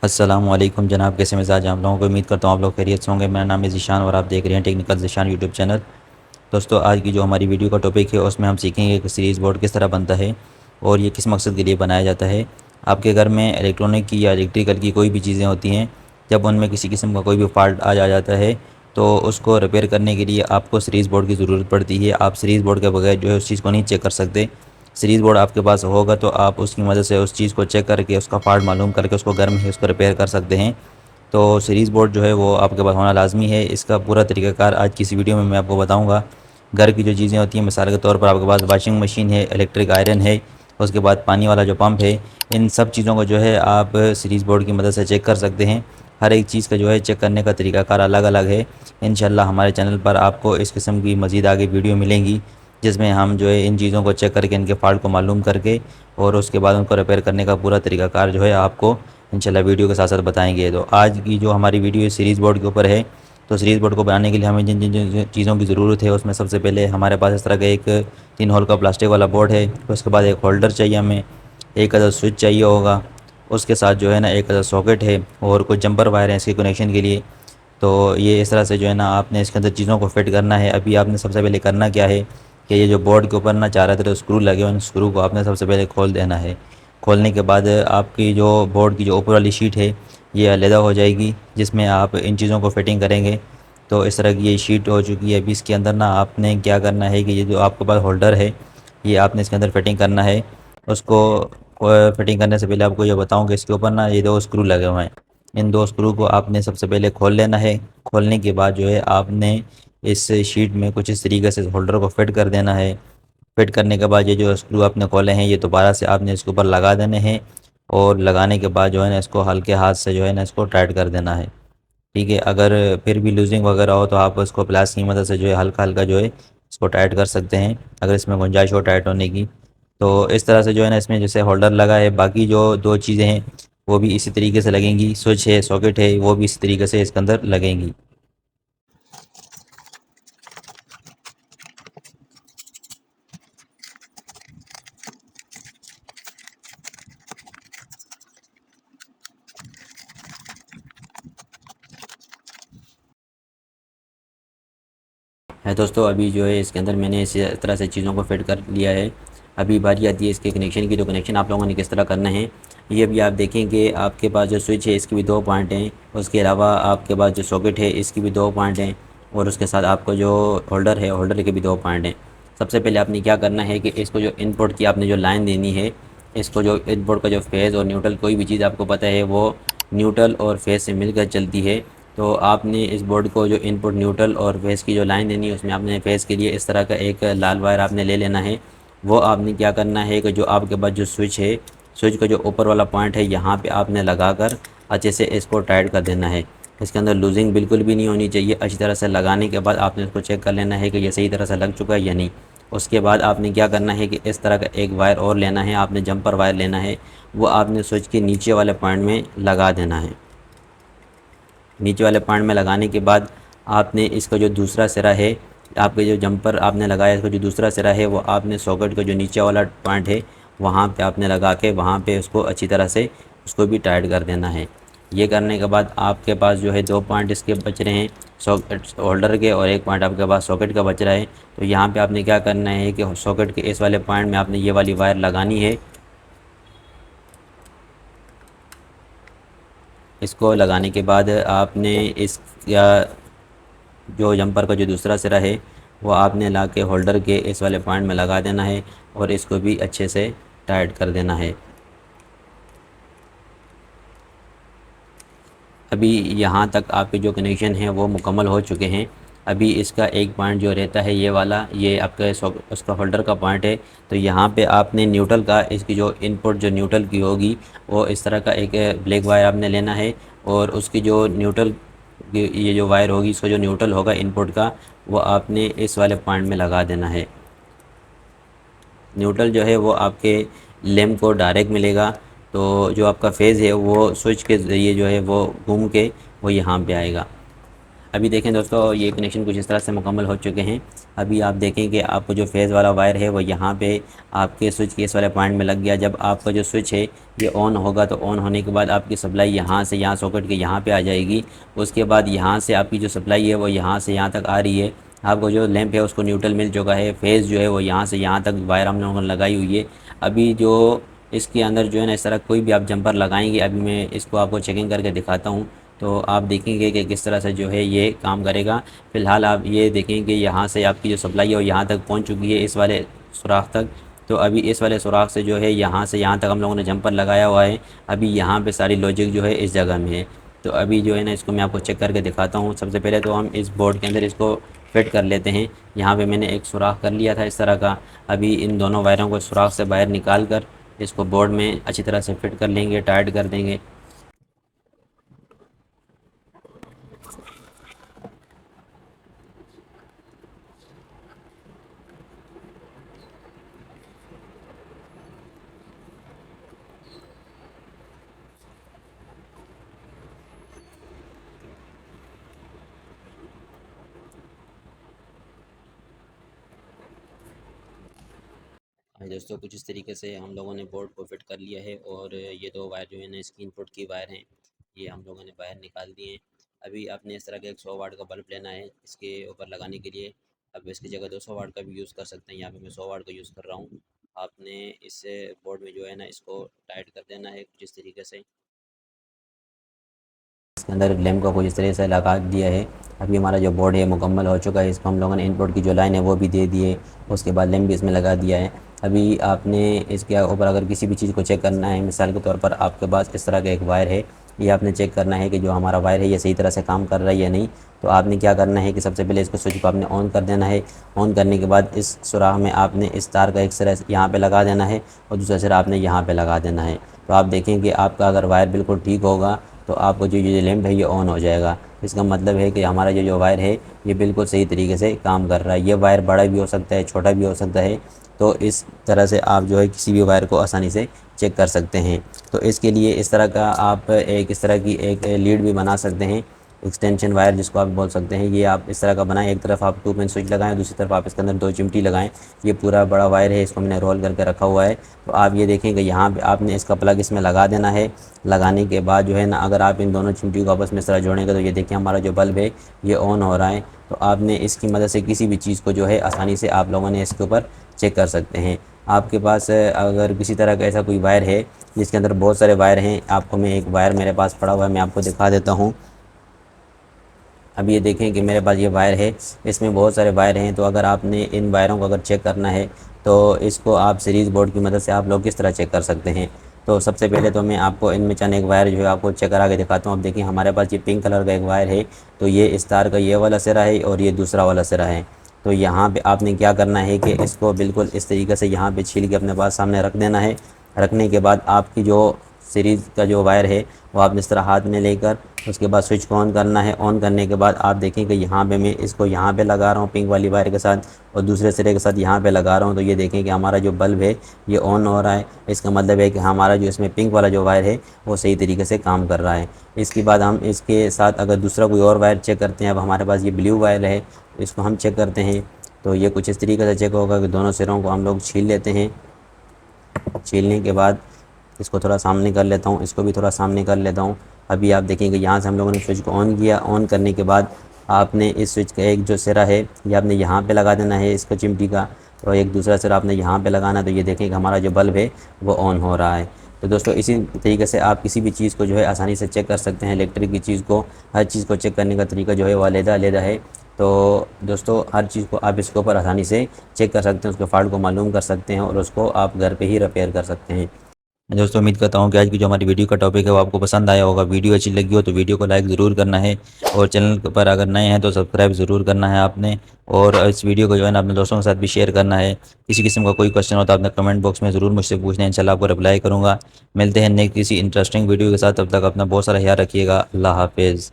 अस्सलामुअलैकुम जनाब, कैसे मिजाज आप लोगों को। उम्मीद करता हूँ आप लोग खैरियत से होंगे। मेरा नाम है ज़ीशान और आप देख रहे हैं टेक्निकल ज़ीशान यूट्यूब चैनल। दोस्तों, आज की जो हमारी वीडियो का टॉपिक है उसमें हम सीखेंगे कि सीरीज़ बोर्ड किस तरह बनता है और ये किस मकसद के लिए बनाया जाता है। आपके घर में इलेक्ट्रॉनिक की या इलेक्ट्रिकल की कोई भी चीज़ें होती हैं, जब उनमें किसी किस्म का कोई भी फॉल्ट आ जा जाता है तो उसको रिपेयर करने के लिए आपको सीरीज़ बोर्ड की ज़रूरत पड़ती है। आप सीरीज़ बोर्ड के बगैर जो है उस चीज़ को नहीं चेक कर सकते। सीरीज़ बोर्ड आपके पास होगा तो आप उसकी मदद से उस चीज़ को चेक करके उसका फॉल्ट मालूम करके उसको घर में ही उसको रिपेयर कर सकते हैं। तो सीरीज़ बोर्ड जो है वो आपके पास होना लाज़मी है। इसका पूरा तरीक़ाकार आज की इस वीडियो में मैं आपको बताऊंगा। घर की जो चीज़ें होती हैं, मिसाल के तौर पर आपके पास वाशिंग मशीन है, इलेक्ट्रिक आयरन है, उसके बाद पानी वाला जो पंप है, इन सब चीज़ों को जो है आप सीरीज़ बोर्ड की मदद से चेक कर सकते हैं। हर एक चीज़ का जो है चेक करने का तरीक़ाकार अलग अलग है। इंशाल्लाह हमारे चैनल पर आपको इस किस्म की मज़ीद आगे वीडियो मिलेंगी, जिसमें हम जो है इन चीज़ों को चेक करके इनके फॉल्ट को मालूम करके और उसके बाद उनको रिपेयर करने का पूरा तरीक़ाकार जो है आपको इंशाल्लाह वीडियो के साथ साथ बताएंगे। तो आज की जो हमारी वीडियो है सीरीज़ बोर्ड के ऊपर है। तो सीरीज़ बोर्ड को बनाने के लिए हमें जिन जिन जिन चीज़ों की ज़रूरत है उसमें सबसे पहले हमारे पास इस तरह का एक 3 होल का प्लास्टिक वाला बोर्ड है। उसके बाद एक होल्डर चाहिए हमें, एक अदर स्विच चाहिए होगा, उसके साथ जो है ना एक अदर सॉकेट है और कुछ जंपर वायर हैं इसके कनेक्शन के लिए। तो ये इस तरह से जो है ना आपने इसके अंदर चीज़ों को फिट करना है। अभी आपने सबसे पहले करना क्या है कि ये जो बोर्ड के ऊपर ना चाह रहे थे तो स्क्रू लगे हुए हैं, स्क्रू को आपने सबसे पहले खोल देना है। खोलने के बाद आपकी जो बोर्ड की जो ऊपर वाली शीट है ये अलहदा हो जाएगी, जिसमें आप इन चीज़ों को फिटिंग करेंगे। तो इस तरह की ये शीट हो चुकी है। अभी इसके अंदर ना आपने क्या करना है कि ये जो आपके पास होल्डर है ये आपने इसके अंदर फिटिंग करना है। उसको फिटिंग करने से पहले आपको ये बताऊँ कि इसके ऊपर ना ये 2 स्क्रू लगे हुए हैं। इन 2 स्क्रू को आपने सबसे पहले खोल लेना है। खोलने के बाद जो है आपने इस शीट में कुछ इस तरीके से होल्डर को फिट कर देना है। फिट करने के बाद ये जो स्क्रू आपने खोले हैं ये दोबारा से आपने इसके ऊपर लगा देने हैं और लगाने के बाद जो है ना इसको हल्के हाथ से जो है ना इसको टाइट कर देना है। ठीक है, अगर फिर भी लूजिंग वगैरह हो तो आप इसको प्लास की मदद से जो है हल्का हल्का जो है इसको टाइट कर सकते हैं, अगर इसमें गुंजाइश हो टाइट होने की। तो इस तरह से जो है ना इसमें जैसे होल्डर लगा है, बाकी जो 2 चीज़ें हैं वो भी इसी तरीके से लगेंगी। स्विच है, सॉकेट है, वो भी इसी तरीके से इसके अंदर लगेंगी। है दोस्तों, अभी जो है इसके अंदर मैंने इस तरह से चीज़ों को फिट कर लिया है। अभी बारी आती है इसके कनेक्शन की। तो कनेक्शन आप लोगों ने किस तरह करना है ये भी आप देखें कि आपके पास जो स्विच है इसके भी 2 पॉइंट हैं, उसके अलावा आपके पास जो सॉकेट है इसकी भी 2 पॉइंट हैं और उसके साथ आपको जो होल्डर है होल्डर के भी 2 पॉइंट हैं। सबसे पहले आपने क्या करना है कि इसको जो इनपुट की आपने जो लाइन देनी है, इसको जो इनपुट का जो फेज़ और न्यूट्रल, कोई भी चीज़ आपको पता है वो न्यूट्रल और फेज़ से मिलकर चलती है। तो आपने इस बोर्ड को जो इनपुट, न्यूट्रल और फेज़ की जो लाइन देनी है उसमें आपने फेज़ के लिए इस तरह का एक लाल वायर आपने ले लेना है। वो आपने क्या करना है कि जो आपके पास जो स्विच है, स्विच का जो ऊपर वाला पॉइंट है यहाँ पे आपने लगाकर अच्छे से इसको टाइट कर देना है। इसके अंदर लूजिंग बिल्कुल भी नहीं होनी चाहिए। अच्छी तरह से लगाने के बाद आपने इसको चेक कर लेना है कि ये सही तरह से लग चुका है या नहीं। उसके बाद आपने क्या करना है कि इस तरह का एक वायर और लेना है, आपने जंपर वायर लेना है, वो आपने स्विच के नीचे वाले पॉइंट में लगा देना है। नीचे वाले पॉइंट में लगाने के बाद आपने इसका जो दूसरा सिरा है, आपके जो जंपर आपने लगाया इसका जो दूसरा सिरा है वो आपने सॉकेट का जो नीचे वाला पॉइंट है वहाँ पे आपने लगा के वहाँ पे उसको अच्छी तरह से उसको भी टाइट कर देना है। ये करने के बाद आपके पास जो है 2 पॉइंट इसके बच रहे हैं सॉकेट होल्डर के और 1 पॉइंट आपके पास सॉकेट का बच रहा है। तो यहाँ पे आपने क्या करना है कि सॉकेट के इस वाले पॉइंट में आपने ये वाली वायर लगानी है। इसको लगाने के बाद आपने इस या जो जंपर का जो दूसरा सिरा है वो आपने ला के होल्डर के इस वाले पॉइंट में लगा देना है और इसको भी अच्छे से टाइट कर देना है। अभी यहाँ तक आपके जो कनेक्शन हैं वो मुकम्मल हो चुके हैं। अभी इसका एक पॉइंट जो रहता है ये वाला, ये आपका उसका होल्डर का पॉइंट है। तो यहाँ पे आपने न्यूट्रल का, इसकी जो इनपुट जो न्यूट्रल की होगी वो इस तरह का एक ब्लैक वायर आपने लेना है और उसकी जो न्यूट्रल ये जो वायर होगी, इसका जो न्यूट्रल होगा इनपुट का, वो आपने इस वाले पॉइंट में लगा देना है। न्यूट्रल जो है वो आपके लैंप को डायरेक्ट मिलेगा। तो जो आपका फेज़ है वो स्विच के ज़रिए जो है वो घूम के वो यहाँ पे आएगा। अभी देखें दोस्तों, ये कनेक्शन कुछ इस तरह से मुकम्मल हो चुके हैं। अभी आप देखें कि आपको जो फेज़ वाला वायर है वो यहाँ पे आपके स्विच केस वाले पॉइंट में लग गया। जब आपका जो स्विच है ये ऑन होगा तो ऑन होने के बाद आपकी सप्लाई यहाँ से यहाँ सॉकेट के यहाँ पे आ जाएगी। उसके बाद यहाँ से आपकी जो सप्लाई है वो यहाँ से यहाँ तक आ रही है। आपको जो लैंप है उसको न्यूट्रल मिल चुका है। फेज़ जो है वो यहाँ से यहाँ तक वायर हम लोगों ने लगाई हुई है। अभी जो इसके अंदर जो है ना, इस तरह कोई भी आप जंपर लगाएंगे, अभी मैं इसको आपको चेकिंग करके दिखाता हूँ तो आप देखेंगे कि किस तरह से जो है ये काम करेगा। फ़िलहाल आप ये देखें कि यहाँ से आपकी जो सप्लाई है वो यहाँ तक पहुँच चुकी है, इस वाले सुराख तक। तो अभी इस वाले सुराख से जो है यहाँ से यहाँ तक हम लोगों ने जंपर लगाया हुआ है। अभी यहाँ पे सारी लॉजिक जो है इस जगह में है। तो अभी जो है ना, इसको मैं आपको चेक करके दिखाता हूँ। सबसे पहले तो हम इस बोर्ड के अंदर इसको फिट कर लेते हैं। यहाँ पे मैंने एक सुराख कर लिया था इस तरह का। अभी इन दोनों वायरों को सुराख से बाहर निकाल कर इसको बोर्ड में अच्छी तरह से फिट कर लेंगे, टाइट कर देंगे। हाँ दोस्तों, कुछ इस तरीके से हम लोगों ने बोर्ड को फिट कर लिया है और ये दो वायर जो है ना, इसकी इनपुट की वायर हैं, ये हम लोगों ने बाहर निकाल दिए हैं। अभी आपने इस तरह का एक 100 वाट का बल्ब लेना है इसके ऊपर लगाने के लिए। अब इसकी जगह 200 वाट का भी यूज़ कर सकते हैं। यहाँ पे मैं 100 वाट का यूज़ कर रहा हूँ। आपने इससे बोर्ड में जो है ना, इसको टाइट कर देना है कुछ इस तरीके से। इसके अंदर लैम्प को कुछ इस तरह से लगा दिया है। अभी हमारा जो बोर्ड है मुकम्मल हो चुका है। इसको हम लोगों ने इनपुट की जो लाइन है वो भी दे दी है। उसके बाद लैम्प भी इसमें लगा दिया है। अभी आपने इसके ऊपर अगर किसी भी चीज़ को चेक करना है, मिसाल के तौर पर आपके पास इस तरह का एक वायर है, ये आपने चेक करना है कि जो हमारा वायर है ये सही तरह से काम कर रहा है या नहीं। तो आपने क्या करना है कि सबसे पहले इसको स्विच को आपने ऑन कर देना है। ऑन करने के बाद इस सुराख में आपने इस तार का एक सिरा यहाँ पे लगा देना है और दूसरा सिरा आपने यहाँ पे लगा देना है। तो आप देखें कि आपका अगर वायर बिल्कुल ठीक होगा तो आपको जो ये लैंप है ये ऑन हो जाएगा। इसका मतलब है कि हमारा जो वायर है ये बिल्कुल सही तरीके से काम कर रहा है। ये वायर बड़ा भी हो सकता है, छोटा भी हो सकता है। तो इस तरह से आप जो है किसी भी वायर को आसानी से चेक कर सकते हैं। तो इसके लिए इस तरह का आप एक इस तरह की एक लीड भी बना सकते हैं, एक्सटेंशन वायर जिसको आप बोल सकते हैं। ये आप इस तरह का बनाएं, एक तरफ आप 2 पिन स्विच लगाएं, दूसरी तरफ आप इसके अंदर 2 चिमटी लगाएं। ये पूरा बड़ा वायर है, इसको मैंने रोल करके रखा हुआ है। तो आप ये देखें कि यहाँ पे आपने इसका प्लग इसमें लगा देना है। लगाने के बाद जो है ना, अगर आप इन दोनों चिमटियों को आपस में इस तरह जोड़ेंगे तो ये देखिए हमारा जो बल्ब है ये ऑन हो रहा है। तो आपने इसकी मदद से किसी भी चीज़ को जो है आसानी से आप लोगों ने इसके ऊपर चेक कर सकते हैं। आपके पास अगर किसी तरह का ऐसा कोई वायर है जिसके अंदर बहुत सारे वायर हैं, आपको मैं एक वायर मेरे पास पड़ा हुआ है, मैं आपको दिखा देता हूँ। अब ये देखें कि मेरे पास ये वायर है, इसमें बहुत सारे वायर हैं। तो अगर आपने इन वायरों को अगर चेक करना है तो इसको आप सीरीज़ बोर्ड की मदद से आप लोग किस तरह चेक कर सकते हैं। तो सबसे पहले तो मैं आपको इनमें चंद एक वायर जो है आपको चेक करा के दिखाता हूँ। अब देखिए हमारे पास ये पिंक कलर का एक वायर है। तो ये इस तार का ये वाला सिरा है और ये दूसरा वाला सिरा है। तो यहाँ पे आपने क्या करना है कि इसको बिल्कुल इस तरीके से यहाँ पे छील के अपने पास सामने रख देना है। रखने के बाद आपकी जो सीरीज़ का जो वायर है वो आपने इस तरह हाथ में लेकर उसके बाद स्विच को ऑन करना है। ऑन करने के बाद आप देखें कि यहाँ पे मैं इसको यहाँ पे लगा रहा हूँ पिंक वाली वायर के साथ और दूसरे सिरे के साथ यहाँ पे लगा रहा हूँ। तो ये देखें कि हमारा जो बल्ब है ये ऑन हो रहा है। इसका मतलब है कि हमारा जो इसमें पिंक वाला जो वायर है वो सही तरीके से काम कर रहा है। इसके बाद हम इसके साथ अगर दूसरा कोई और वायर चेक करते हैं। अब हमारे पास ये ब्लू वायर है, इसको हम चेक करते हैं। तो ये कुछ इस तरीके से चेक होगा कि दोनों सिरों को हम लोग छील लेते हैं। छीलने के बाद इसको थोड़ा सामने कर लेता हूँ, इसको भी थोड़ा सामने कर लेता हूँ। अभी आप देखेंगे यहाँ से हम लोगों ने स्विच को ऑन किया। ऑन करने के बाद आपने इस स्विच का एक जो सिरा है ये आपने यहाँ पे लगा देना है इसको चिमटी का, और एक दूसरा सिरा आपने यहाँ पे लगाना है। तो ये देखें कि हमारा जो बल्ब है वो ऑन हो रहा है। तो दोस्तों इसी तरीके से आप किसी भी चीज़ को जो है आसानी से चेक कर सकते हैं। इलेक्ट्रिक की चीज़ को, हर चीज़ को चेक करने का तरीका जो है वो अलग-अलग है। तो दोस्तों हर चीज़ को आप इसके ऊपर आसानी से चेक कर सकते हैं, उसके फ़ॉल्ट को मालूम कर सकते हैं और उसको आप घर पे ही रिपेयर कर सकते हैं। दोस्तों उम्मीद करता हूँ कि आज की जो हमारी वीडियो का टॉपिक है वो आपको पसंद आया होगा। वीडियो अच्छी लगी हो तो वीडियो को लाइक ज़रूर करना है और चैनल पर अगर नए हैं तो सब्सक्राइब ज़रूर करना है आपने। और इस वीडियो को जो है ना अपने दोस्तों के साथ भी शेयर करना है। किसी किस्म का कोई क्वेश्चन हो तो आपने कमेंट बॉक्स में ज़रूर मुझसे पूछना है, इंशाल्लाह आपको रिप्लाई करूँगा। मिलते हैं नेक्स्ट किसी इंटरेस्टिंग वीडियो के साथ, तब तक अपना बहुत सारा ख्याल रखिएगा। अल्लाह हाफिज़।